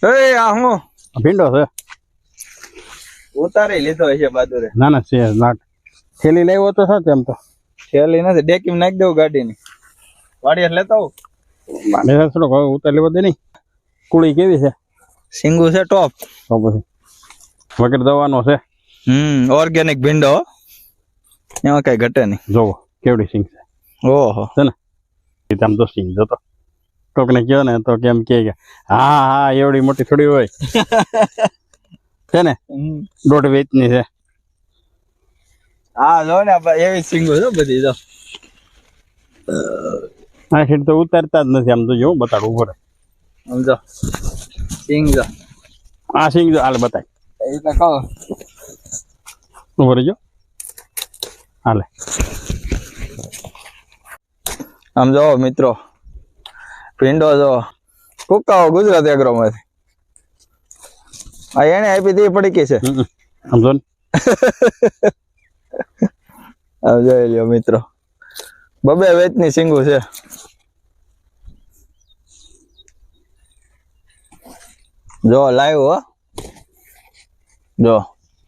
એ આ હું ભીંડો છે. ઉતારી લીધો હશે બહાદુરે. ના ના છે નાટ થેલી લાવ્યો તો સાચે એમ તો થેલી નથી, ડેકીમાં નાખી દઉં ગાડીની. વાડીએ લેતા આવું. મારે થોડોક ઉતાર લેવો દે નહીં. કુળી કેવી છે? સિંગુ છે ટોપ. તો પછી વગર દવાનો છે. ઓર્ગેનિક ભીંડો, એમાં કઈ ઘટે નહીં. જોવો કેવડી સિંગ છે. ઓહો છે ને આમ તો સિંગ જોતો કોકને કયો ને તો કેમ કે હા હા એવડી મોટી થોડી હોય છે ને 1.5 વેચની છે. હા જો ને એવી સિંગુ છે બધી. જો આ સીટ તો ઉતારતા જ નથી. આમ તો જો બતાડું ઉપર સમજો સિંગ. જો આ સિંગ જો હાલ બતાય એ તો કહો ઉપર જો હાલે. આમ જો મિત્રો ભીંડો જો કુકાઓ ગુજરાત એગ્રો માંથી. આ એને આપી દી પડી કે છે. સમજો ને આમ જોઈ લ્યો મિત્રો, 2 વેચની સિંગુ છે. જો લાઈવ હો, જો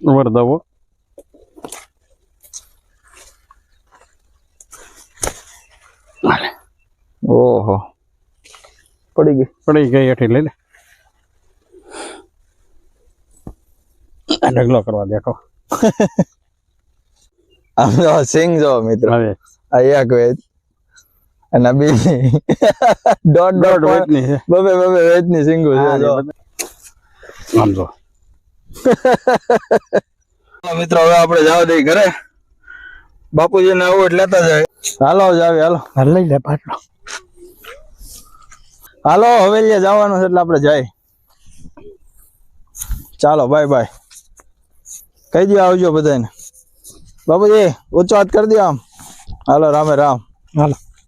ઉપર દવો ઓહો પડી ગઈ હેઠી લઈ લે. ઢગલો કરવા દેખો. આમ જો સિંગ જો મિત્રો. હવે આ એક વેચ અને બીજી 1.5 વેચની છે. 2 વેચની સિંગુ છે. જો આમ જો મિત્રો હવે આપણે જાવ દઈ ઘરે. બાપુજી ને આવું એટલે લેતા જાય. હાલો જાવ હાલો લઈ લે પાટલો. હાલો હવેલીએ જવાનું છે એટલે આપણે જાય. ચાલો બાય બાય કહી દો આવજો બધાને. બાપુજી ઊંચો હાથ કરી દો આમ. હાલો રામે રામ. હાલો.